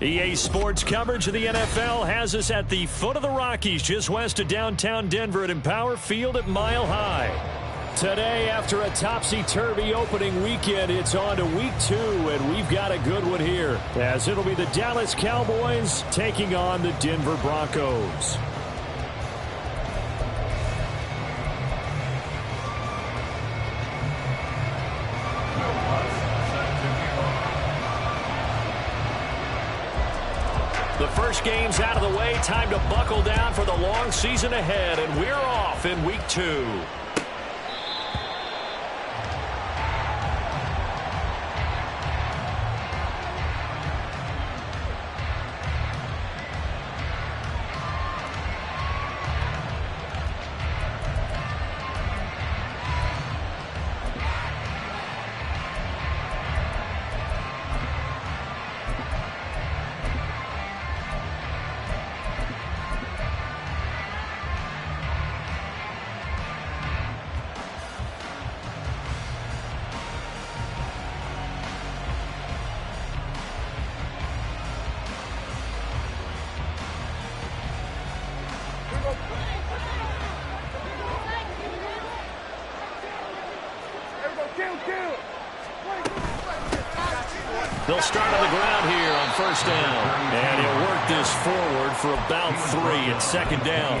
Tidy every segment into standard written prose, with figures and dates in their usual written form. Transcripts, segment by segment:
EA Sports coverage of the NFL has us at the foot of the Rockies, just west of downtown Denver at Empower Field at Mile High. Today, after a topsy-turvy opening weekend, it's on to week 2, and we've got a good one here, as it'll be the Dallas Cowboys taking on the Denver Broncos. The first game's out of the way. Time to buckle down for the long season ahead, and we're off in week 2. They'll start on the ground here on first down. And he'll work this forward for about 3 at second down.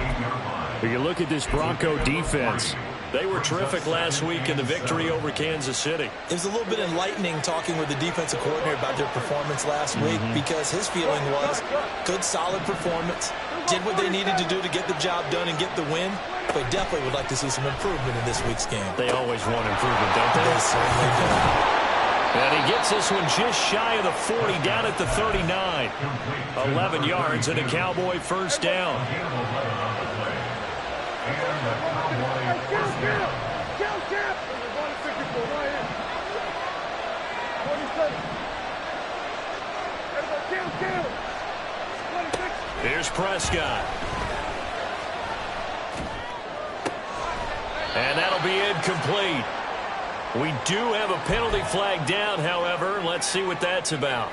When you look at this Bronco defense, they were terrific last week in the victory over Kansas City. It was a little bit enlightening talking with the defensive coordinator about their performance last week, because his feeling was good, solid performance, did what they needed to do to get the job done and get the win, but definitely would like to see some improvement in this week's game. They always want improvement, don't they? They certainly do. And he gets this one just shy of the 40, down at the 39. 11 yards and a Cowboy first down. Here's Prescott. And that'll be incomplete. We do have a penalty flag down, however. Let's see what that's about.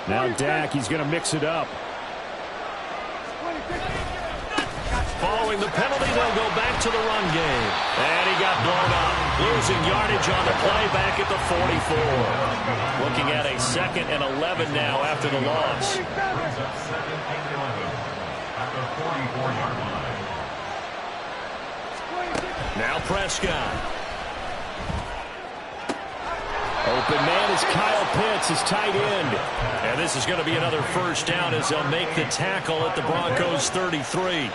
Now Dak, he's going to mix it up. Following the penalty, they'll go back to the run game. And he got blown up. Losing yardage on the play back at the 44. Looking at a 2nd and 11 now after the loss. Now Prescott. Open man is Kyle Pitts, his tight end. And this is going to be another first down as they'll make the tackle at the Broncos 33.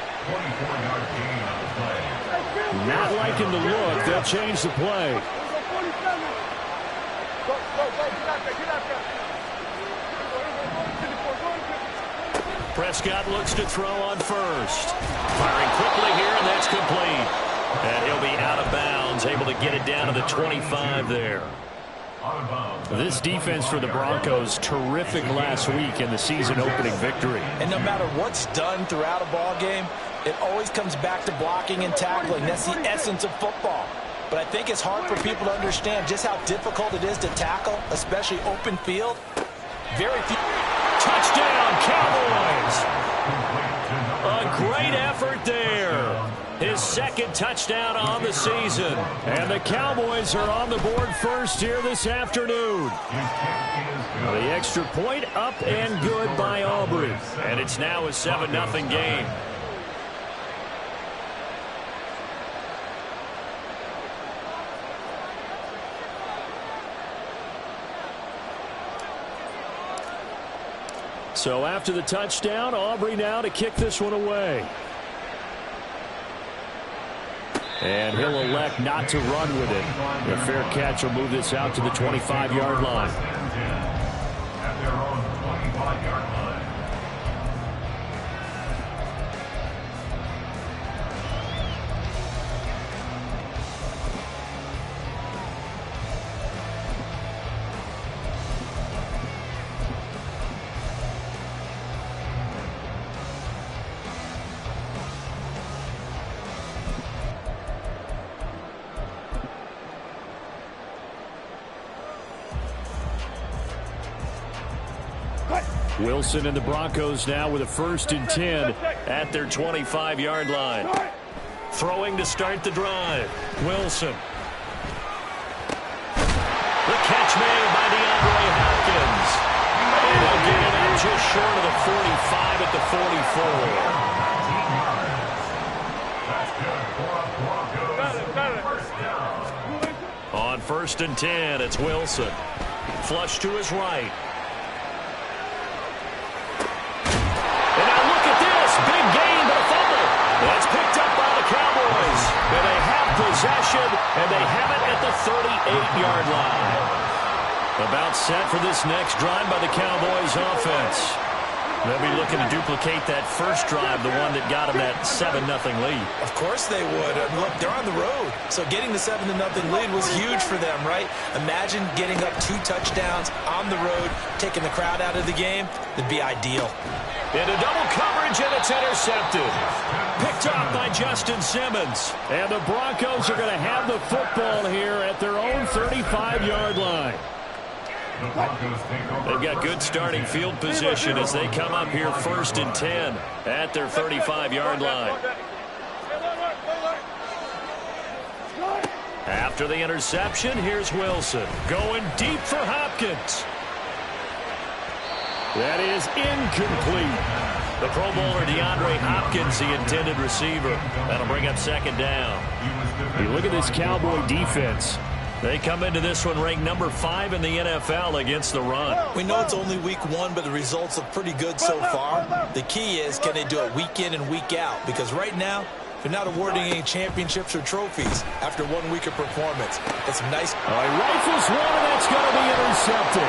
Not liking the look. They'll change the play. Prescott looks to throw on first. Firing quickly here, and that's complete. And he'll be out of bounds, able to get it down to the 25 there. This defense for the Broncos, terrific last week in the season-opening victory. And no matter what's done throughout a ball game, it always comes back to blocking and tackling. That's the essence of football. But I think it's hard for people to understand just how difficult it is to tackle, especially open field. Very few. Touchdown, Cowboys! A great effort there. His 2nd touchdown on the season. And the Cowboys are on the board first here this afternoon. The extra point up and good by Aubrey. And it's now a 7-0 game. So after the touchdown, Aubrey now to kick this one away. And he'll elect not to run with it. A fair catch will move this out to the 25-yard line. At their own 25-yard line. Wilson and the Broncos now with a 1st and 10 at their 25-yard line. Throwing to start the drive. Wilson. The catch made by DeAndre Hopkins. And they'll get it up just short of the 45 at the 44. On 1st and 10, it's Wilson. Flush to his right. And now look at this. Big gain, but a fumble. That's picked up by the Cowboys. And they have possession, and they have it at the 38-yard line. About set for this next drive by the Cowboys offense. They'll be looking to duplicate that first drive, the one that got them that 7-0 lead. Of course they would. Look, they're on the road, so getting the 7-0 lead was huge for them, right? Imagine getting up 2 touchdowns on the road, taking the crowd out of the game. That'd be ideal. Into double coverage, and it's intercepted. Picked up by Justin Simmons. And the Broncos are going to have the football here at their own 35-yard line. They've got good starting field position as they come up here 1st and 10 at their 35-yard line. After the interception, here's Wilson going deep for Hopkins. That is incomplete. The Pro Bowler DeAndre Hopkins, the intended receiver. That'll bring up 2nd down. You look at this Cowboy defense. They come into this one ranked number 5 in the NFL against the run. We know it's only week 1, but the results look pretty good so far. The key is, can they do it week in and week out? Because right now, they're not awarding any championships or trophies after 1 week of performance. That's some nice. Rifles one, and that's going to be intercepted.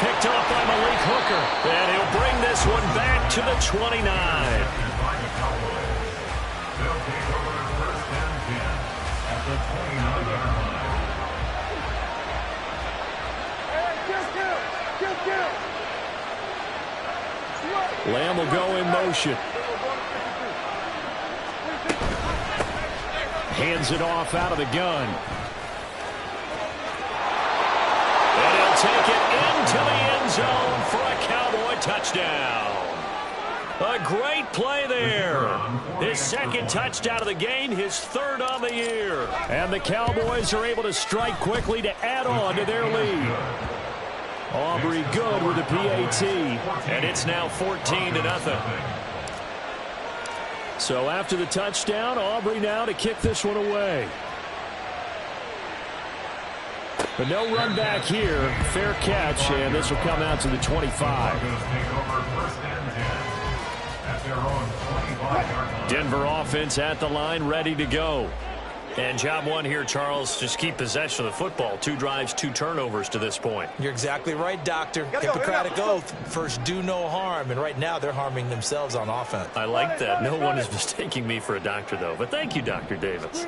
Picked up by Malik Hooker. And he'll bring this one back to the 29. Lamb will go in motion. Hands it off out of the gun. And he'll take it into the end zone for a Cowboy touchdown. A great play there. His 2nd touchdown of the game, his 3rd on the year. And the Cowboys are able to strike quickly to add on to their lead. Aubrey good with the PAT, and it's now 14-0. So after the touchdown, Aubrey now to kick this one away. But no run back here. Fair catch, and this will come out to the 25. Denver offense at the line, ready to go. And job 1 here, Charles, just keep possession of the football. 2 drives, 2 turnovers to this point. You're exactly right, Doctor. Hippocratic oath. First, do no harm. And right now, they're harming themselves on offense. I like that. No one is mistaking me for a doctor, though. But thank you, Dr. Davis.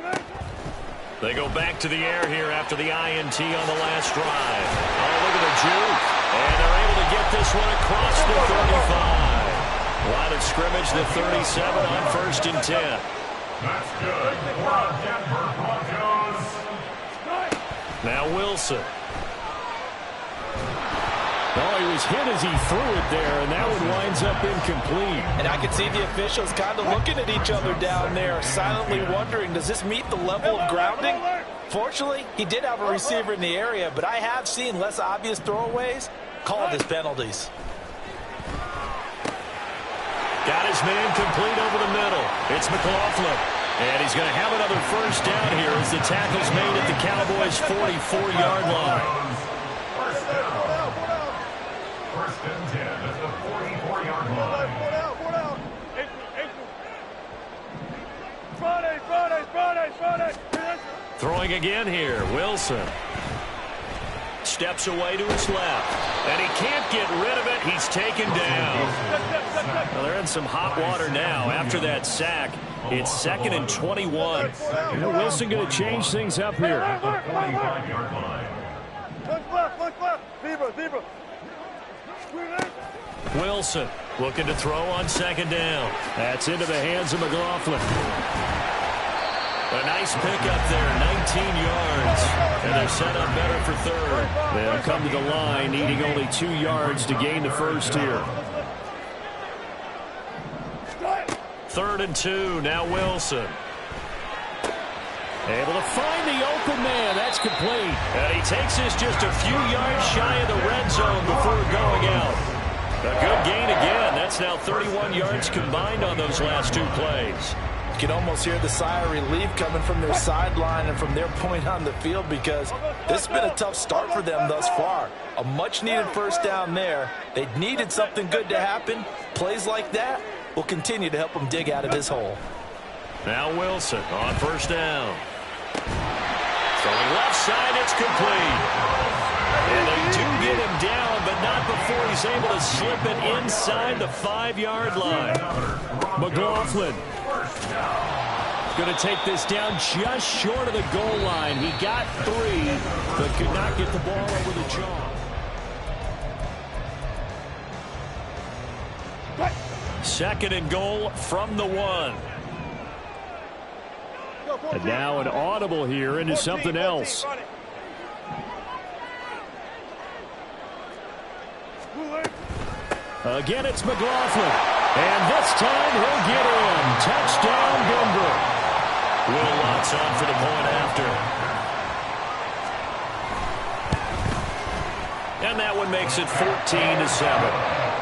They go back to the air here after the INT on the last drive. Oh, look at the juke. And they're able to get this one across the 35. Line of scrimmage, the 37 on 1st and 10. That's good for Denver Broncos. Now Wilson. Oh, he was hit as he threw it there, and that one winds up incomplete. And I can see the officials kind of looking at each other down there, silently wondering, does this meet the level of grounding? Fortunately, he did have a receiver in the area, but I have seen less obvious throwaways called as penalties. Got his man complete over the middle. It's McLaughlin. And he's going to have another 1st down here as the tackle's made at the Cowboys' 44-yard line. First and 10 at the 44-yard line. Throwing again here, Wilson. Steps away to his left. And he can't get rid of it. He's taken down. Well, they're in some hot water now after that sack. It's 2nd and 21. Wilson going to change things up here. Wilson looking to throw on 2nd down. That's into the hands of McLaughlin. A nice pickup there, 19 yards. And they're set up better for third. They'll come to the line, needing only 2 yards to gain the first here. 3rd and 2, now Wilson. Able to find the open man. That's complete. And he takes this just a few yards shy of the red zone before going out. A good gain again. That's now 31 yards combined on those last 2 plays. You can almost hear the sigh of relief coming from their sideline and from their point on the field, because this has been a tough start for them thus far. A much-needed first down there. They needed something good to happen. Plays like that will continue to help them dig out of this hole. Now Wilson on first down. Throwing left side, it's complete. And they do get him down, but not before he's able to slip it inside the 5-yard line. McLaughlin going to take this down just short of the goal line. He got 3, but could not get the ball over the jaw. Second and goal from the 1. And now an audible here into something else. Again, it's McLaughlin. And this time he'll get in. Touchdown, Denver. Will Lutz on for the point after. And that one makes it 14-7.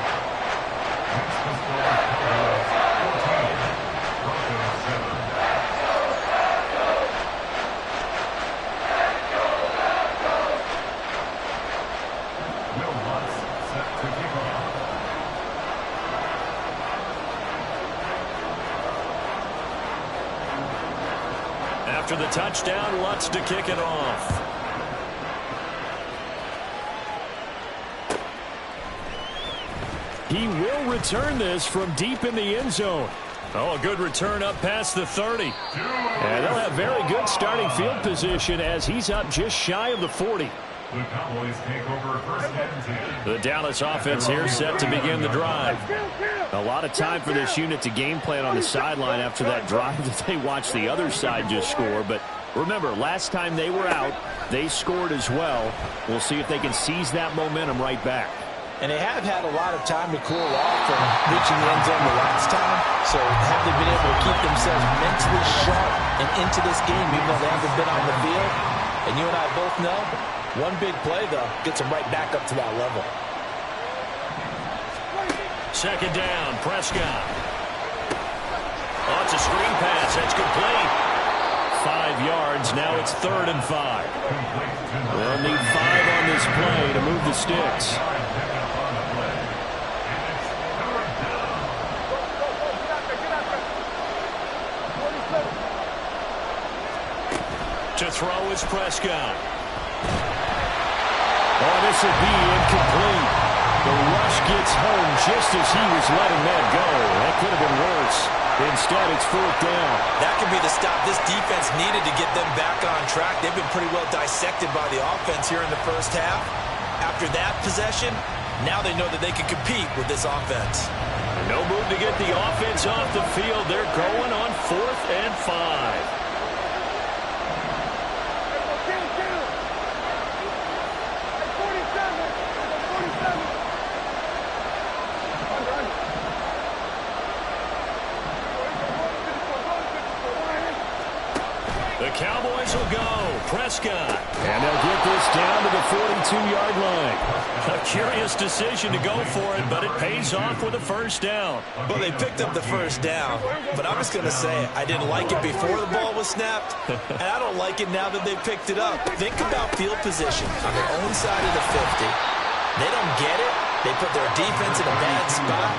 After the touchdown, Lutz to kick it off. He will return this from deep in the end zone. Oh, a good return up past the 30. And they'll have very good starting field position as he's up just shy of the 40. The Cowboys take over 1st and 10. The Dallas offense here set to begin the drive. A lot of time for this unit to game plan on the sideline after that drive that they watched the other side just score. But remember, last time they were out, they scored as well. We'll see if they can seize that momentum right back. And they have had a lot of time to cool off from reaching the end zone the last time. So have they been able to keep themselves mentally sharp and into this game even though they haven't been on the field? And you and I both know, one big play, though, gets them right back up to that level. Second down, Prescott. Oh, it's a screen pass. That's complete. 5 yards. Now it's 3rd and 5. They'll need 5 on this play to move the sticks. To throw is Prescott. Oh, this will be incomplete. The rush gets home just as he was letting that go. That could have been worse. Instead, it's 4th down. That could be the stop this defense needed to get them back on track. They've been pretty well dissected by the offense here in the first half. After that possession, now they know that they can compete with this offense. No move to get the offense off the field. They're going on 4th and 5. The Cowboys will go. Prescott. And they'll get this down to the 42-yard line. A curious decision to go for it, but it pays off with a first down. Well, they picked up the first down, but I'm just going to say I didn't like it before the ball was snapped, and I don't like it now that they picked it up. Think about field position on their own side of the 50. They don't get it. They put their defense in a bad spot,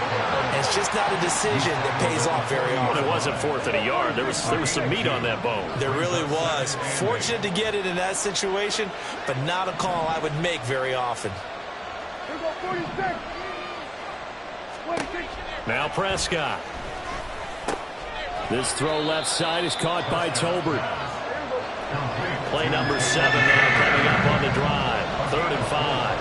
and it's just not a decision that pays off very often. Well, it wasn't 4th and a yard. There was some meat on that bone. There really was. Fortunate to get it in that situation, but not a call I would make very often. Now Prescott. This throw left side is caught by Tolbert. Play number 7 now coming up on the drive. 3rd and 5.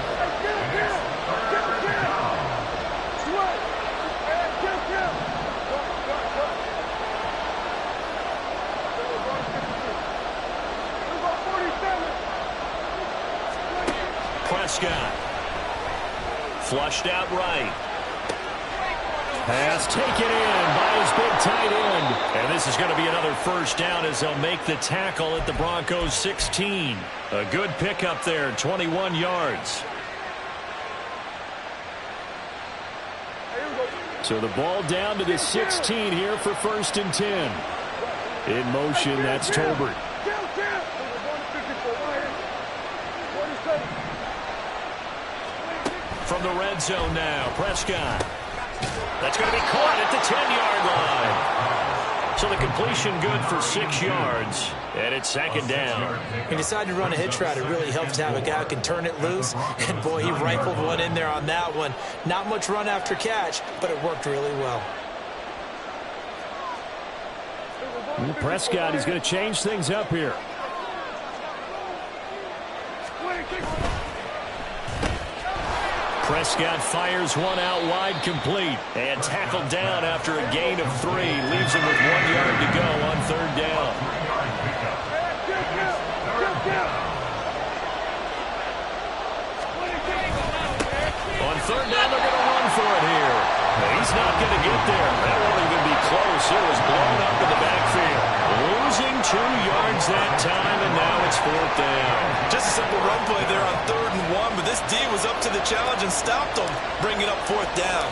Flushed out right. Pass taken in by his big tight end. And this is going to be another first down as they'll make the tackle at the Broncos 16. A good pickup there, 21 yards. So the ball down to the 16 here for 1st and 10. In motion, that's Tolbert. From the red zone now, Prescott. That's going to be caught at the 10-yard line. So the completion good for 6 yards, and it's 2nd down. He decided to run a hitch route. It really helps to have a guy who can turn it loose. And, boy, he rifled one in there on that one. Not much run after catch, but it worked really well. Prescott is going to change things up here. Prescott fires one out wide, complete, and tackled down after a gain of 3. Leaves him with 1 yard to go on 3rd down. On 3rd down, they're going to run for it here. He's not going to get there. That won't even be close. It was blown up in the backfield. Losing 2 yards that time, and now it's 4th down. Just a simple run play there on 3rd and 1, but this D was up to the challenge and stopped them, bringing up 4th down.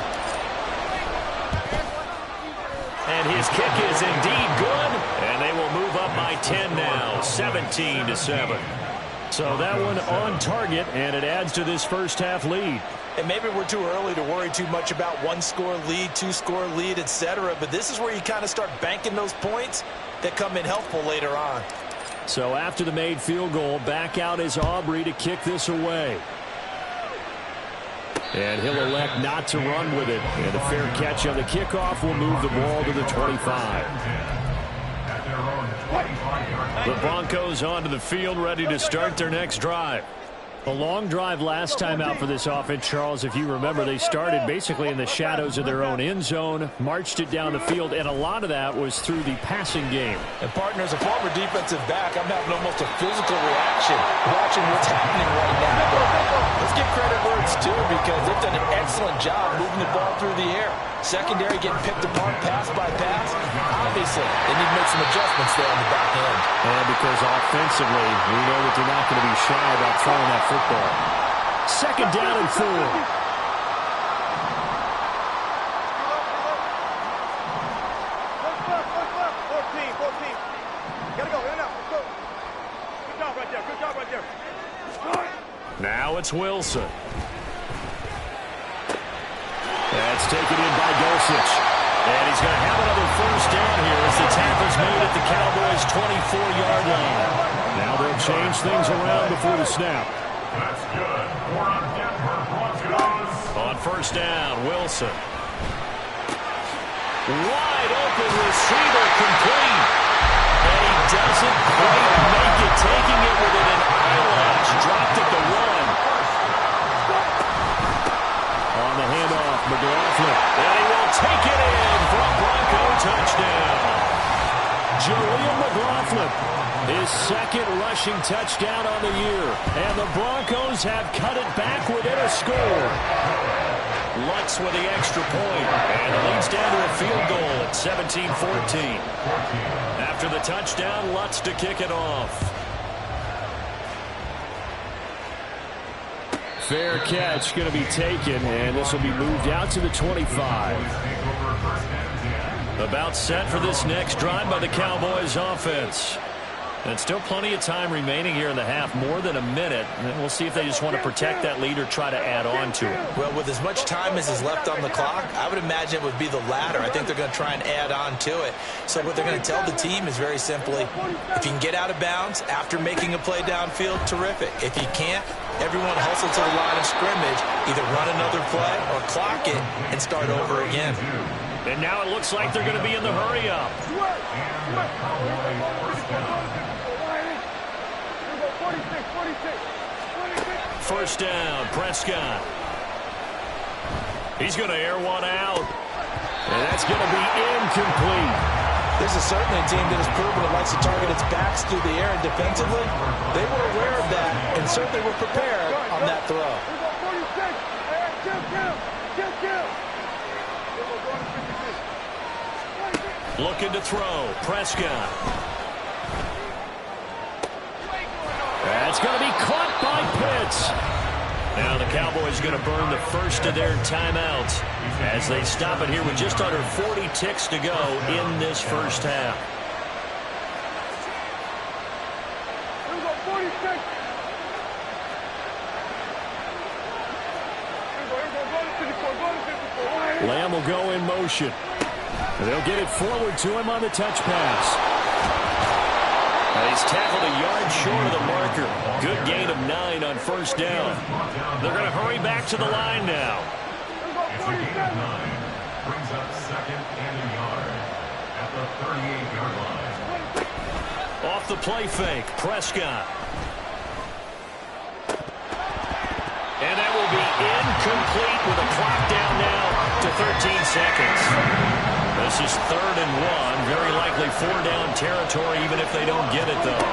And his kick is indeed good, and they will move up by 10 now, 17-7. So that one on target, and it adds to this first half lead. And maybe we're too early to worry too much about 1-score lead, 2-score lead, etc. But this is where you kind of start banking those points that come in helpful later on. So after the made field goal, back out is Aubrey to kick this away. And he'll elect not to run with it. And a fair catch on the kickoff will move the ball to the 25. The Broncos onto the field, ready to start their next drive. A long drive last time out for this offense, Charles. If you remember, they started basically in the shadows of their own end zone, marched it down the field, and a lot of that was through the passing game. And, partner, as a former defensive back, I'm having almost a physical reaction watching what's happening right now. But let's give credit where it's due because they've done an excellent job moving the ball through the air. Secondary getting picked apart pass by pass. Obviously, they need to make some adjustments there on the back end. And because offensively, we know that they're not going to be shy about throwing that football. 2nd down and 4. Now it's Wilson. That's taken in by Dulcich. And he's going to have another first down here as the tackle's made at the Cowboys' 24-yard line. Now they'll change things around before the snap. That's good for a Denver Broncos. On 1st down, Wilson. Wide open receiver, complete. And he doesn't quite make it, taking it within an eyelash. Dropped at the 1. On the handoff, McLaughlin. And he will take it in for a Bronco touchdown. Jaleel McLaughlin, his 2nd rushing touchdown on the year. And the Broncos have cut it back within a score. Lutz with the extra point. And it leads down to a field goal at 17-14. After the touchdown, Lutz to kick it off. Fair catch going to be taken, and this will be moved out to the 25. About set for this next drive by the Cowboys offense. And still plenty of time remaining here in the half, more than a minute. And we'll see if they just want to protect that lead or try to add on to it. Well, with as much time as is left on the clock, I would imagine it would be the latter. I think they're going to try and add on to it. So what they're going to tell the team is very simply, if you can get out of bounds after making a play downfield, terrific. If you can't, everyone hustle to the line of scrimmage, either run another play or clock it and start over again. And now it looks like they're going to be in the hurry-up. First down, Prescott. He's going to air one out. And that's going to be incomplete. This is certainly a team that has proven it likes to target its backs through the air, and defensively, they were aware of that and certainly were prepared on that throw. Looking to throw. Prescott. That's going to be caught by Pitts. Now the Cowboys are going to burn the first of their timeouts as they stop it here with just under 40 ticks to go in this first half. Lamb will go in motion. They'll get it forward to him on the touch pass. He's tackled a yard short of the marker. Good gain of 9 on first down. They're going to hurry back to the line now. It's a gain of 9. Brings up second and a yard at the 38-yard line. Off the play fake, Prescott. And that will be incomplete with a clock down now to 13 seconds. This is 3rd and 1. Very likely 4-down territory, even if they don't get it, though.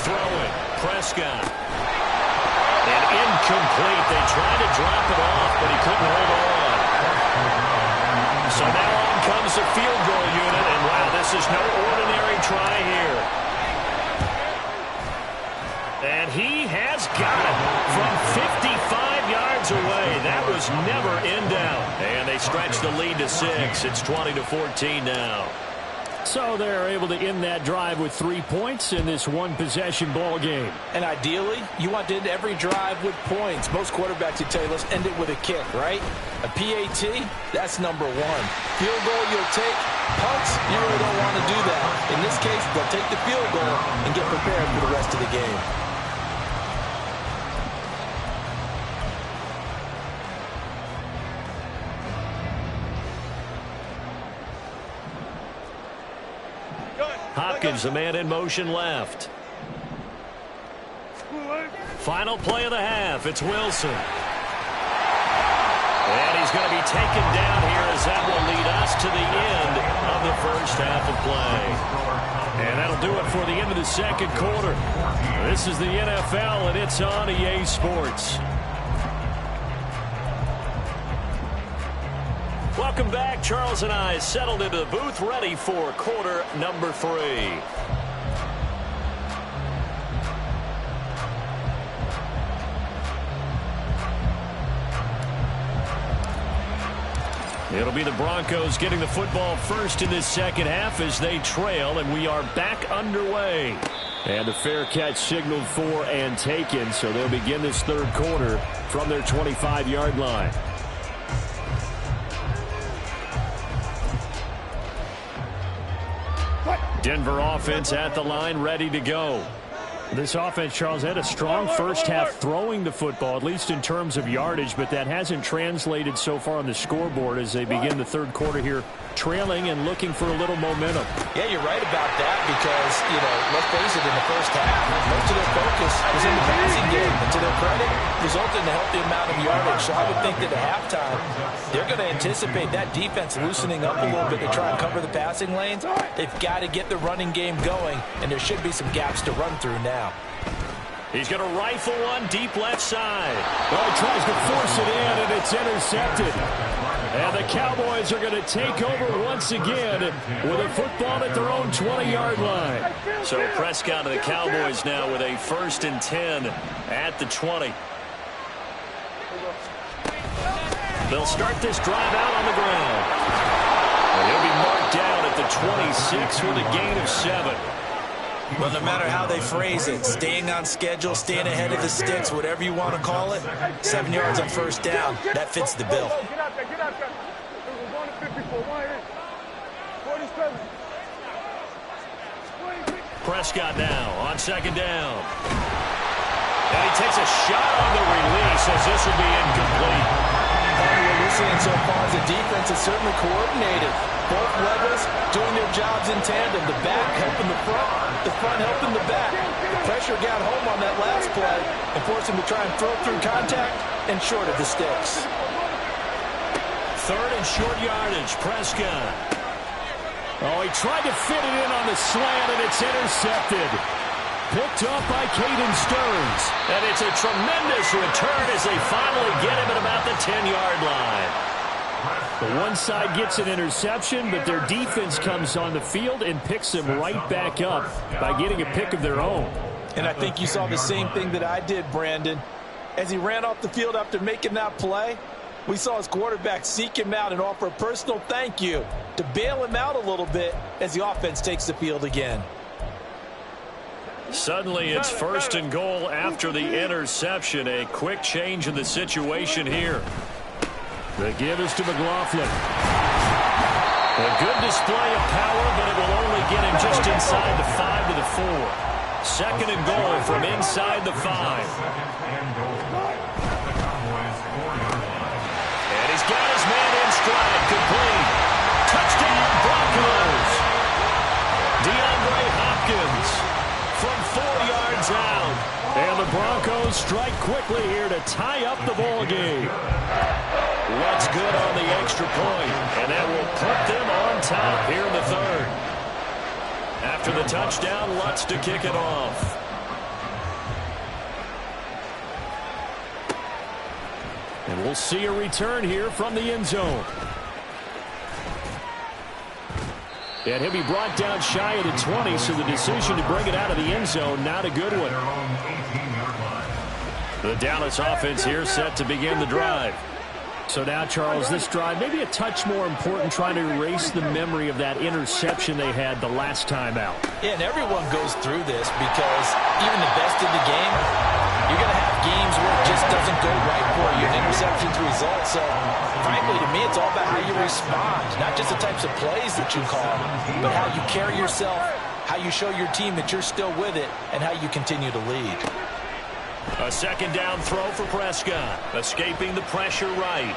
Throwing. Prescott. And incomplete. They tried to drop it off, but he couldn't hold on. So now on comes the field goal unit, and wow, this is no ordinary try here. And he has got it from 55 yards away. That was never in doubt. And they stretch the lead to 6. It's 20-14 now. So they're able to end that drive with 3 points in this one-possession ball game. And ideally, you want to end every drive with points. Most quarterbacks would tell you, let's end it with a kick, right? A PAT, that's number 1. Field goal, you'll take. Punts, you really don't want to do that. In this case, they'll take the field goal and get prepared for the rest of the game. Hopkins, the man in motion left. Final play of the half. It's Wilson. And he's going to be taken down here as that will lead us to the end of the first half of play. And that'll do it for the end of the second quarter. This is the NFL, and it's on EA Sports. Welcome back. Charles and I settled into the booth, ready for quarter number 3. It'll be the Broncos getting the football first in this second half as they trail, and we are back underway. And a fair catch signaled for and taken, so they'll begin this third quarter from their 25-yard line. Denver offense at the line, ready to go. This offense, Charles, had a strong first half throwing the football, at least in terms of yardage, but that hasn't translated so far on the scoreboard as they begin the third quarter here, trailing and looking for a little momentum. Yeah, you're right about that because, let's face it, in the first half, most of their focus was in the passing game. And to their credit, resulted in a healthy amount of yardage. So I would think that at halftime, they're going to anticipate that defense loosening up a little bit to try and cover the passing lanes. They've got to get the running game going, and there should be some gaps to run through now. He's going to rifle one deep left side. Well, he tries to force it in, and it's intercepted. And the Cowboys are going to take over once again with a football at their own 20-yard line. So Prescott and the Cowboys now with a 1st and 10 at the 20. They'll start this drive out on the ground. And he'll be marked down at the 26 with a gain of 7. Well, no matter how they phrase it, staying on schedule, staying ahead of the sticks, whatever you want to call it, 7 yards on first down, that fits the bill. Prescott now on 2nd down. And he takes a shot on the release as this will be incomplete. We're listening so far as the defense is certainly coordinated. Both levels doing their jobs in tandem. The back helping the front helping the back. The pressure got home on that last play and forced him to try and throw through contact and short of the sticks. 3rd and short yardage, Prescott. Oh, he tried to fit it in on the slant, and it's intercepted. Picked up by Caden Stearns. And it's a tremendous return as they finally get him at about the 10-yard line. The one side gets an interception, but their defense comes on the field and picks them right back up by getting a pick of their own. And I think you saw the same thing that I did, Brandon. As he ran off the field after making that play, we saw his quarterback seek him out and offer a personal thank you to bail him out a little bit as the offense takes the field again. Suddenly it's 1st and goal after the interception. A quick change in the situation here. The give is to McLaughlin. A good display of power, but it will only get him just inside the 5 to the 4. 2nd and goal from inside the 5. And he's got his man in stride. Complete. Touchdown, Broncos. DeAndre Hopkins from 4 yards out. And the Broncos strike quickly here to tie up the ball game. Lutz good on the extra point, and that will put them on top here in the 3rd. After the touchdown, Lutz to kick it off. And we'll see a return here from the end zone. And he'll be brought down shy of the 20, so the decision to bring it out of the end zone, not a good one. The Dallas offense here set to begin the drive. So now, Charles, this drive maybe a touch more important, trying to erase the memory of that interception they had the last time out. Yeah, and everyone goes through this because even the best in the game, you're going to have games where it just doesn't go right for you, and interceptions result. So, frankly, to me, it's all about how you respond, not just the types of plays that you call, but how you carry yourself, how you show your team that you're still with it, and how you continue to lead. A 2nd down throw for Prescott, escaping the pressure right.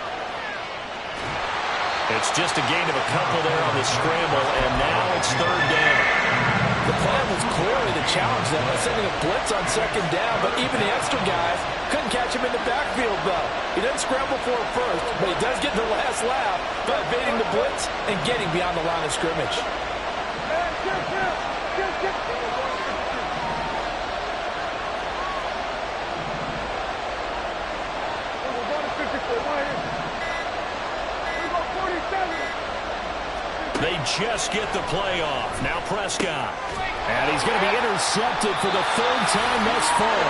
It's just a gain of a couple there on the scramble, and now it's 3rd down. The plan was clearly to challenge them by sending a blitz on 2nd down, but even the extra guys couldn't catch him in the backfield, though. He doesn't scramble for it first, but he does get the last laugh by evading the blitz and getting beyond the line of scrimmage. They just get the play off. Now Prescott. And he's going to be intercepted for the 3rd time thus far.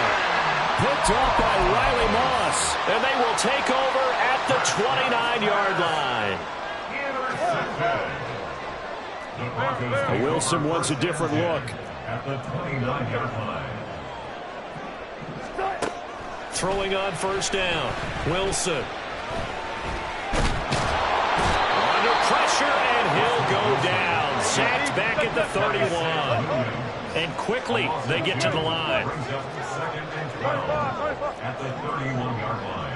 Picked up by Riley Moss. And they will take over at the 29-yard line. Wilson wants a different look. At the 29-yard line. Throwing on 1st down. Wilson. Under pressure, and he'll go down. Sacked back at the 31. And quickly, they get to the line. Brings up 2nd and 12 at the 31-yard line.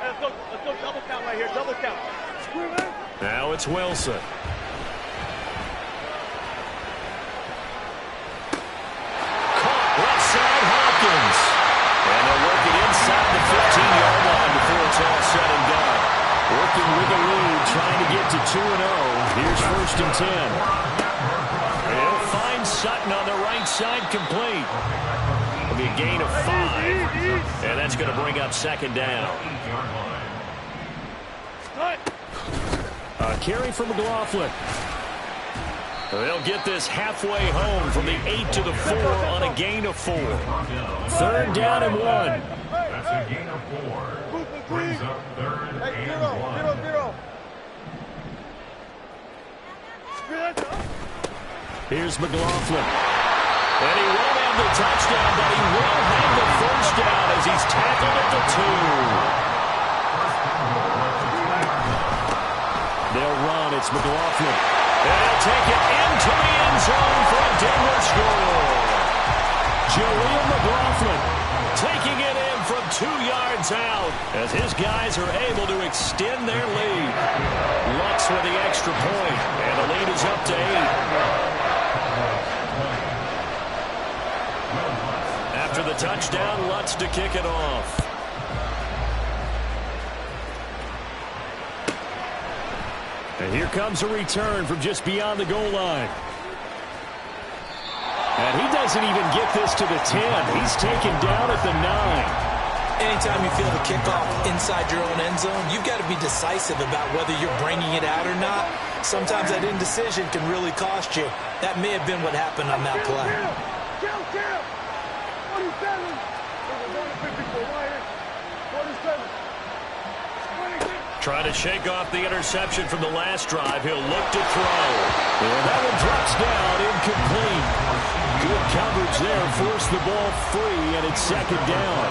Let's go double count right here, double count. Now it's Wilson. Caught left side, Hopkins. And they'll work it inside the 15-yard line before it's all said and done. Working with the lead, trying to get to 2-0. Here's 1st and 10. They'll find Sutton on the right side, complete. It'll be a gain of 5. And that's going to bring up 2nd down. A carry from McLaughlin. They'll get this halfway home from the 8 to the 4 on a gain of 4. 3rd down and 1. That's a gain of 4. Brings up 3rd and 1. Here's McLaughlin. And he won't have the touchdown, but he will have the 1st down as he's tackled at the 2. They'll run. It's McLaughlin. And he'll take it into the end zone for a Denver score. Jaleel McLaughlin taking it in from 2 yards out as his guys are able to extend their lead. Lutz with the extra point, and the lead is up to 8. After the touchdown, Lutz to kick it off. And here comes a return from just beyond the goal line. And he doesn't even get this to the 10. He's taken down at the 9. Anytime you feel the kickoff inside your own end zone, you've got to be decisive about whether you're bringing it out or not. Sometimes that indecision can really cost you. That may have been what happened on that play. Trying to shake off the interception from the last drive. He'll look to throw. And that one drops down, incomplete. Good coverage there. Forced the ball free, and it's second down.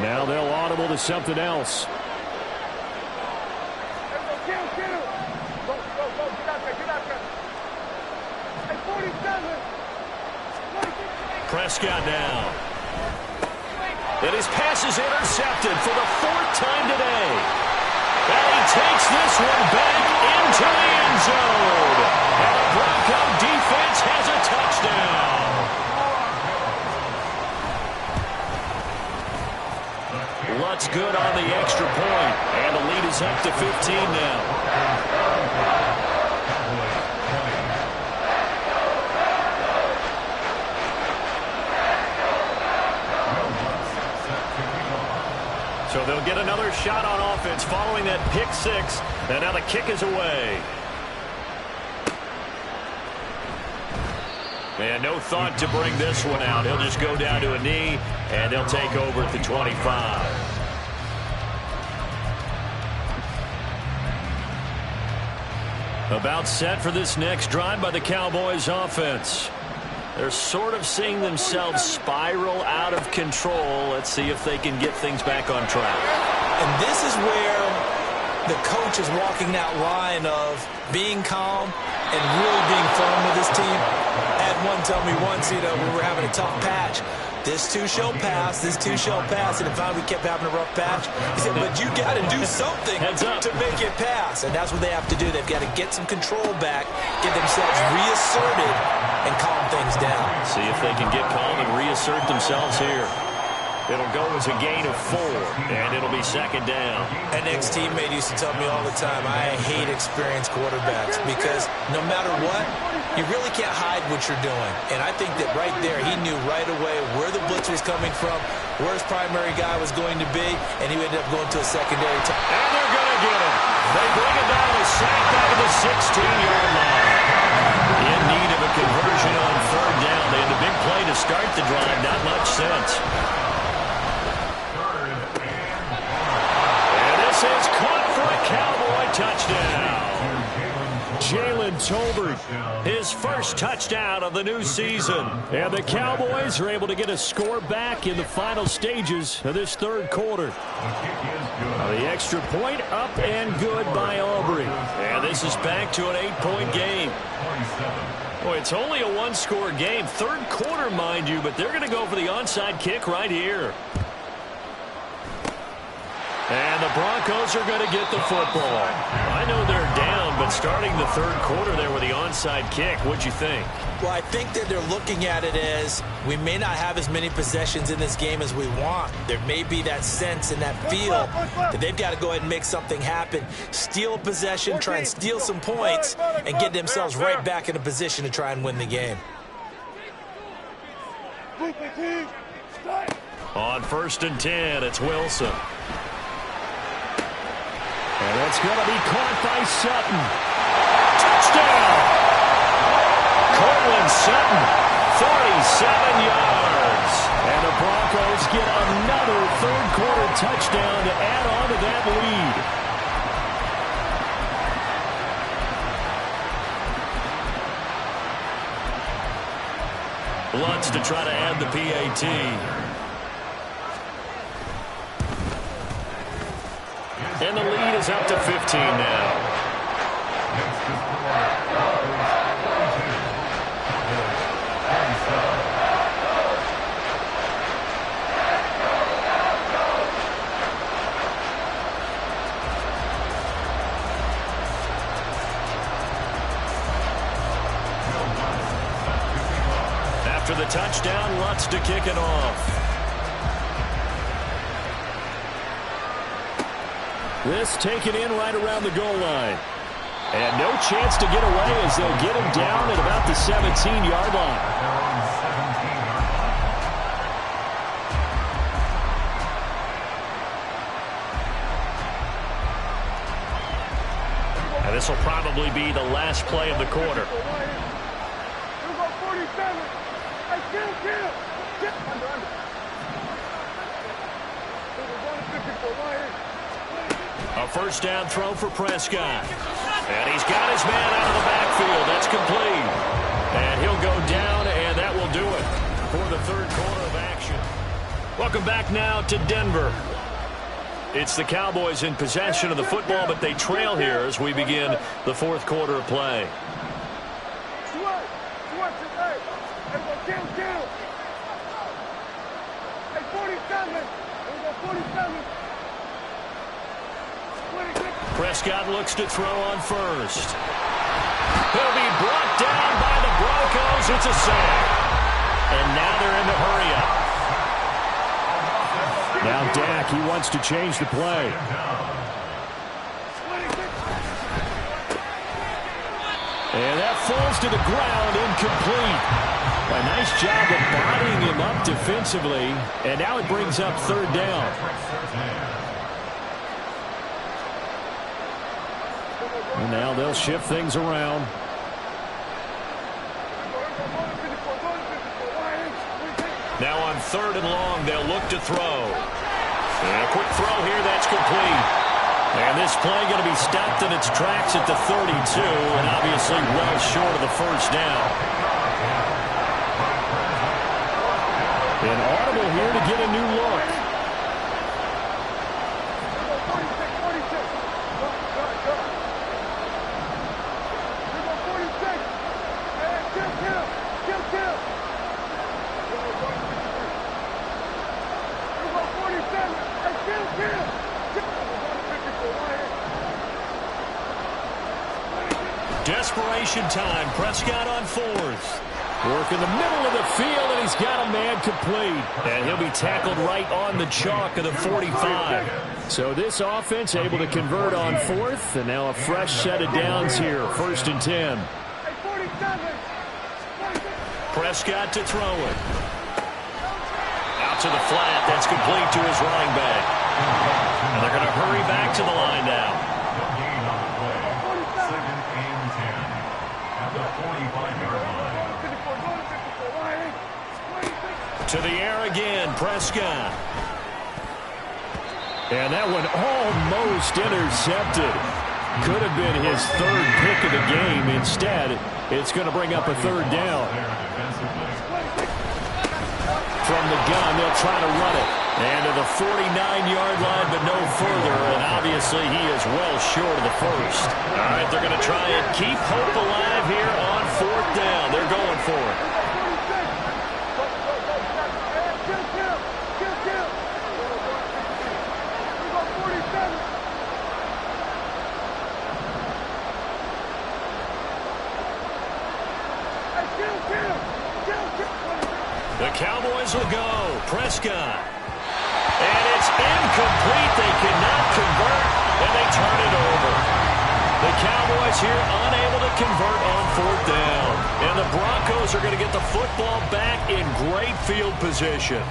Now they'll audible to something else. Prescott now. And his pass is intercepted for the 4th time today. And he takes this one back into the end zone. And the Bronco defense has a touchdown. Lutz good on the extra point. And the lead is up to 15 now. So they'll get another shot on offense following that pick six. And now the kick is away. And no thought to bring this one out. He'll just go down to a knee, and they'll take over at the 25. About set for this next drive by the Cowboys offense. They're sort of seeing themselves spiral out of control. Let's see if they can get things back on track. And this is where the coach is walking that line of being calm and really being firm with his team. I had one tell me once, we were having a tough patch. This too shall pass, this too shall pass. And if we kept having a rough patch, he said, but you got to do something to make it pass. And that's what they have to do. They've got to get some control back, get themselves reasserted, and calm things down. See if they can get calm and reassert themselves here. It'll go as a gain of 4, and it'll be second down. An ex-teammate used to tell me all the time, I hate experienced quarterbacks because no matter what, you really can't hide what you're doing. And I think that right there, he knew right away where the blitz was coming from, where his primary guy was going to be, and he ended up going to a secondary time. And they're going to get him. They bring it down to sack back at the 16-yard line. In need of a conversion on 3rd down. They had the big play to start the drive. Not much sense. And this is caught for a Cowboy touchdown. Jalen Tolbert, his first touchdown of the new season. And the Cowboys are able to get a score back in the final stages of this 3rd quarter. The extra point up and good by Aubrey. And this is back to an 8-point game. Boy, it's only a 1-score game. 3rd quarter, mind you, but they're going to go for the onside kick right here. And the Broncos are going to get the football. I know they're down, but starting the 3rd quarter there with the onside kick, what'd you think? Well, I think that they're looking at it as we may not have as many possessions in this game as we want. There may be that sense and that feel that they've got to go ahead and make something happen. Steal a possession, try and steal some points, and get themselves right back in a position to try and win the game. On 1st and 10, it's Wilson. And it's going to be caught by Sutton. Touchdown! Cortland Sutton, 47 yards. And the Broncos get another 3rd quarter touchdown to add on to that lead. Lutz to try to add the PAT. And the lead is up to 15 now. After the touchdown, Lutz to kick it off. This taken in right around the goal line. And no chance to get away as they'll get him down at about the 17-yard line. And this will probably be the last play of the quarter. A first down throw for Prescott. And he's got his man out of the backfield. That's complete. And he'll go down, and that will do it for the third quarter of action. Welcome back now to Denver. It's the Cowboys in possession of the football, but they trail here as we begin the fourth quarter of play. Prescott looks to throw on first. He'll be brought down by the Broncos. It's a sack. And now they're in the hurry up. Now Dak, he wants to change the play. And that falls to the ground, incomplete. A nice job of bodying him up defensively. And now it brings up third down. And now they'll shift things around. Now on third and long, they'll look to throw. And a quick throw here, that's complete. And this play going to be stopped in its tracks at the 32, and obviously well short of the first down. An audible here to get a new look. Desperation time. Prescott on fourth. Work in the middle of the field, and he's got a man complete. And he'll be tackled right on the chalk of the 45. So this offense able to convert on fourth, and now a fresh set of downs here. First and 10. Prescott to throw it. Out to the flat. That's complete to his running back. And they're going to hurry back to the line now. To the air again, Prescott. And that one almost intercepted. Could have been his third pick of the game. Instead, it's going to bring up a third down. From the gun, they'll try to run it. And to the 49-yard line, but no further. And obviously, he is well short of the first. All right, they're going to try and keep hope alive here on fourth down. They're going for it. The Cowboys will go. Prescott. And it's incomplete. They cannot convert, and they turn it over. The Cowboys here unable to convert on fourth down. And the Broncos are going to get the football back in great field position.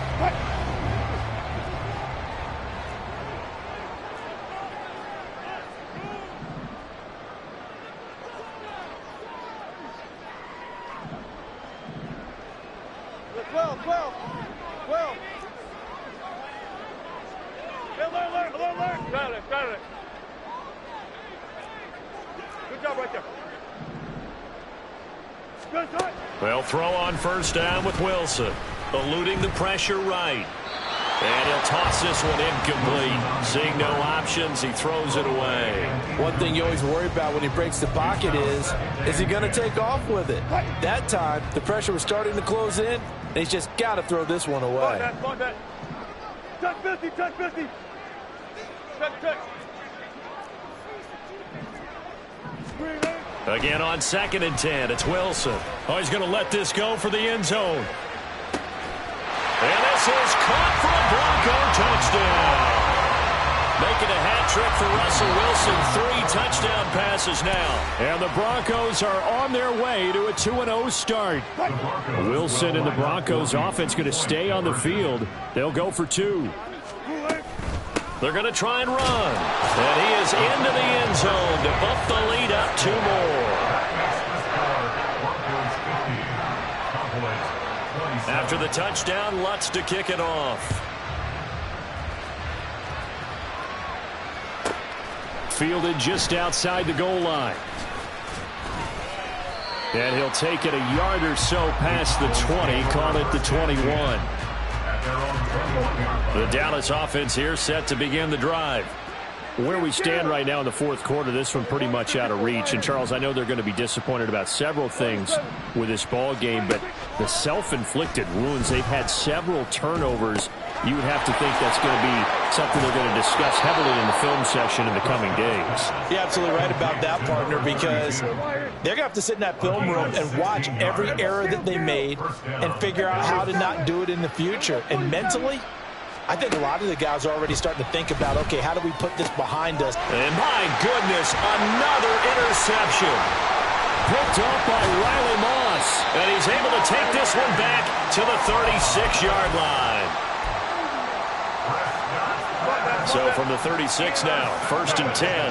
Well, throw on first down with Wilson. Eluding the pressure right. And he'll toss this one incomplete. Seeing no options, he throws it away. One thing you always worry about when he breaks the pocket is he going to take off with it? That time, the pressure was starting to close in, and he's just got to throw this one away. Touch 50, touch 50. Touch. Again on second and 10, it's Wilson. Oh, he's going to let this go for the end zone. And this is caught for a Bronco touchdown. Making a hat trick for Russell Wilson. 3 touchdown passes now. And the Broncos are on their way to a 2-0 start. Wilson and the Broncos offense going to stay on the field. They'll go for 2. They're going to try and run. And he is into the end zone to bump the lead up 2 more. After the touchdown, Lutz to kick it off. Fielded just outside the goal line. And he'll take it a yard or so past the 20, call it the 21. The Dallas offense here set to begin the drive. Where we stand right now in the fourth quarter, this one pretty much out of reach. And, Charles, I know they're going to be disappointed about several things with this ball game, but the self-inflicted wounds, they've had several turnovers. You would have to think that's going to be something they're going to discuss heavily in the film session in the coming days. You're absolutely right about that, partner, because they're going to have to sit in that film room and watch every error that they made and figure out how to not do it in the future. And mentally, I think a lot of the guys are already starting to think about, okay, how do we put this behind us? And my goodness, another interception. Picked up by Riley Moss. And he's able to take this one back to the 36-yard line. So from the 36 now, 1st and 10.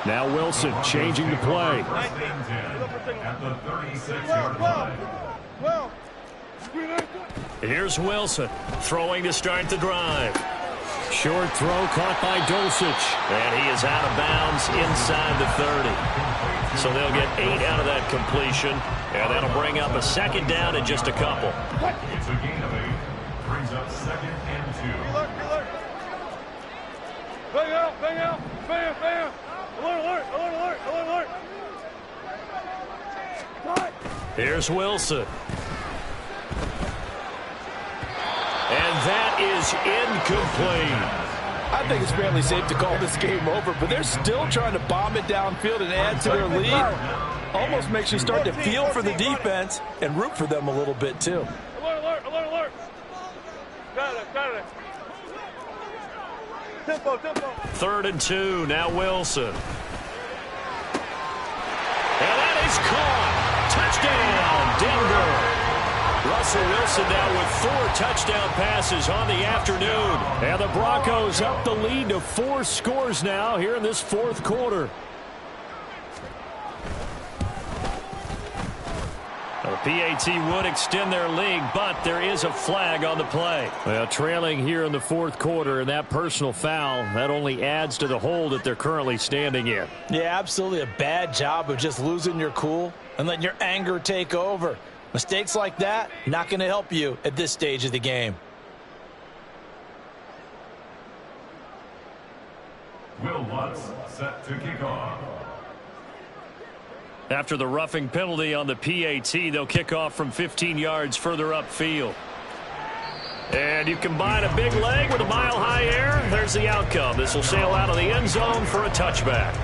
Now Wilson changing the play. At the 36-yard line. Here's Wilson throwing to start the drive. Short throw caught by Dulcich. And he is out of bounds inside the 30. So they'll get 8 out of that completion. And that'll bring up a 2nd down in just a couple. It's a gain of 8. Brings up 2nd and 2. Bang out, bang out, bam, bam. Alert, alert, alert, alert, alert. Here's Wilson. And that is incomplete. I think it's fairly safe to call this game over, but they're still trying to bomb it downfield and add to their lead. Almost makes you start to feel for the defense and root for them a little bit, too. Alert, alert, alert, alert. Got it. Tempo. 3rd and 2, now Wilson. And that is caught. Touchdown, Denver. Russell Wilson now with 4 touchdown passes on the afternoon. And the Broncos up the lead to 4 scores now here in this 4th quarter. The PAT would extend their lead, but there is a flag on the play. Well, trailing here in the 4th quarter, and that personal foul, that only adds to the hole that they're currently standing in. Yeah, absolutely a bad job of just losing your cool and letting your anger take over. Mistakes like that, not going to help you at this stage of the game. Will Lutz set to kick off. After the roughing penalty on the PAT, they'll kick off from 15 yards further upfield. And you combine a big leg with a mile-high air, there's the outcome. This will sail out of the end zone for a touchback.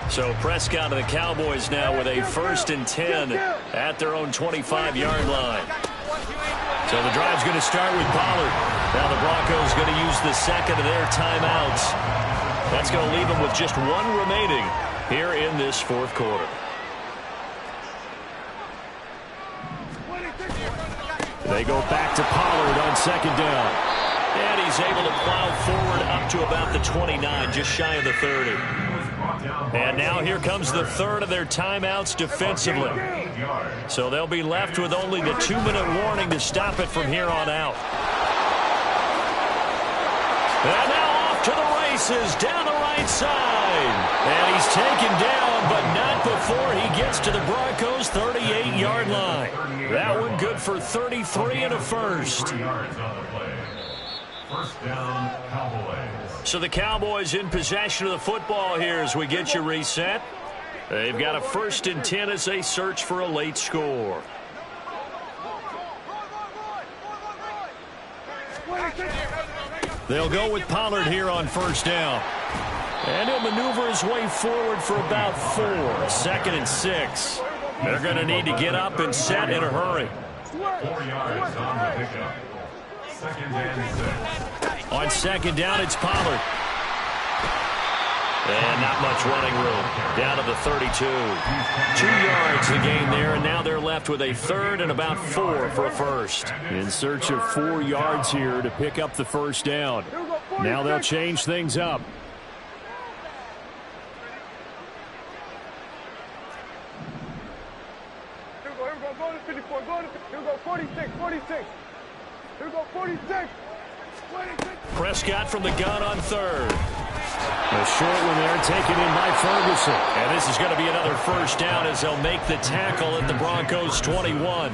So Prescott and the Cowboys now with a 1st and 10 at their own 25-yard line. So the drive's going to start with Pollard. Now the Broncos going to use the 2nd of their timeouts. That's going to leave them with just 1 remaining here in this 4th quarter. They go back to Pollard on 2nd down. And he's able to plow forward up to about the 29, just shy of the 30. And now here comes the 3rd of their timeouts defensively. So they'll be left with only the 2-minute warning to stop it from here on out. And now off to the races down the right side. And he's taken down, but not before he gets to the Broncos' 38-yard line. That one good for 33 and a 1st. 1st down, Cowboys. So the Cowboys in possession of the football here as we get you reset. They've got a 1st and 10 as they search for a late score. They'll go with Pollard here on 1st down. And he'll maneuver his way forward for about 4. 2nd and 6. They're going to need to get up and set in a hurry. 4 yards on the pickup. 2nd and 6. On second down, it's Pollard. And not much running room. Down to the 32. 2 yards the gain there, and now they're left with a third and about 4 for a first. In search of 4 yards here to pick up the first down. Now they'll change things up. Here we go, go to 54, go to, here we go, 46, 46. Here we go, 46. 26. Prescott from the gun on third. A short one there taken in by Ferguson. And this is going to be another first down as they'll make the tackle at the Broncos 21.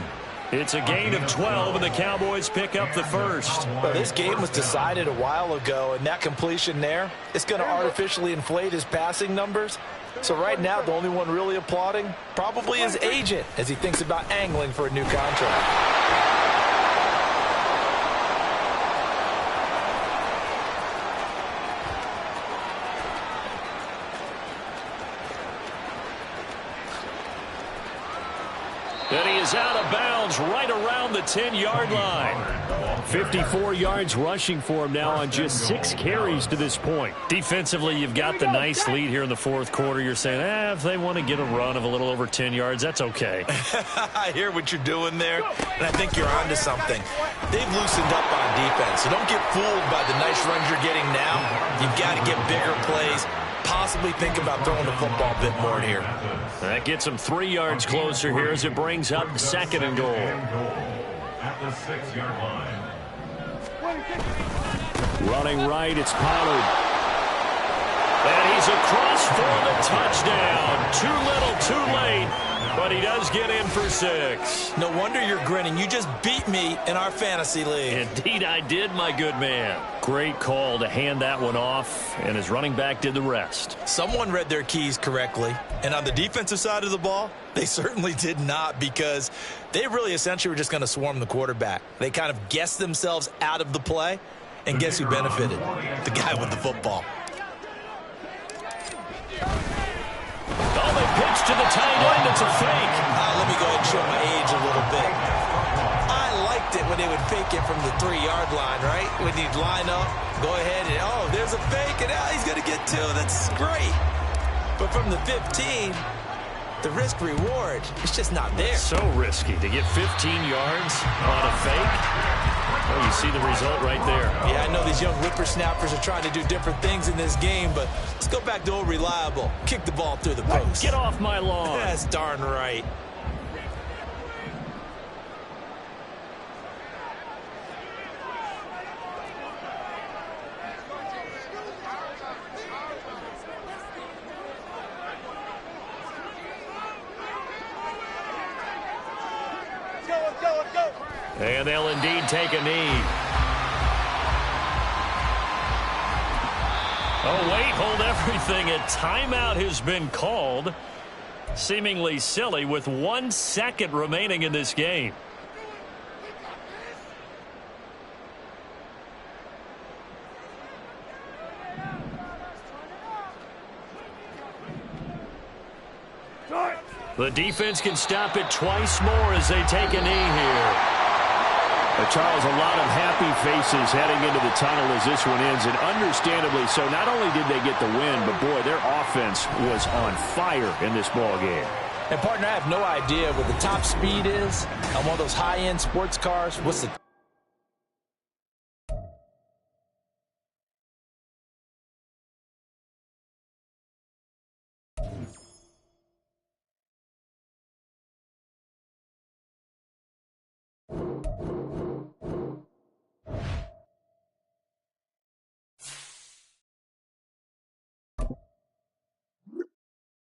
It's a gain of 12, and the Cowboys pick up the first. Well, this game was decided a while ago, and that completion there, it's going to artificially inflate his passing numbers. So right now, the only one really applauding probably his agent as he thinks about angling for a new contract. And he is out of bounds right around the 10-yard line. 54 yards rushing for him now on just 6 carries to this point. Defensively, you've got the nice lead here in the fourth quarter. You're saying, if they want to get a run of a little over 10 yards, that's okay. I hear what you're doing there, and I think you're onto something. They've loosened up on defense, so don't get fooled by the nice runs you're getting now. You've got to get bigger plays. Possibly think about throwing the football a bit more here. That gets them 3 yards closer here as it brings up second and goal. At the 6-yard line. Running right, it's Pollard. And he's across for the touchdown. Too little, too late, but he does get in for 6. No wonder you're grinning. You just beat me in our fantasy league. Indeed I did, my good man. Great call to hand that one off, and his running back did the rest. Someone read their keys correctly, and on the defensive side of the ball, they certainly did not, because they really essentially were just going to swarm the quarterback. They kind of guessed themselves out of the play, and guess who benefited? The guy with the football. Oh, they pitch to the tight end. It's a fake. Let me go ahead and show my age a little bit. I liked it when they would fake it from the 3-yard line, right? When you'd line up, go ahead and, there's a fake, and he's going to get 2. That's great. But from the 15, the risk-reward, it's just not there. So risky to get 15 yards on a fake. Well, you see the result right there. Yeah, I know these young whippersnappers are trying to do different things in this game, but let's go back to old reliable. Kick the ball through the post. Get off my lawn. That's darn right. And they'll indeed take a knee. Oh, wait, hold everything. A timeout has been called. Seemingly silly with 1 second remaining in this game. The defense can stop it twice more as they take a knee here. Charles, a lot of happy faces heading into the tunnel as this one ends, and understandably so. Not only did they get the win, but, boy, their offense was on fire in this ball game. And, partner, I have no idea what the top speed is on one of those high-end sports cars. What's the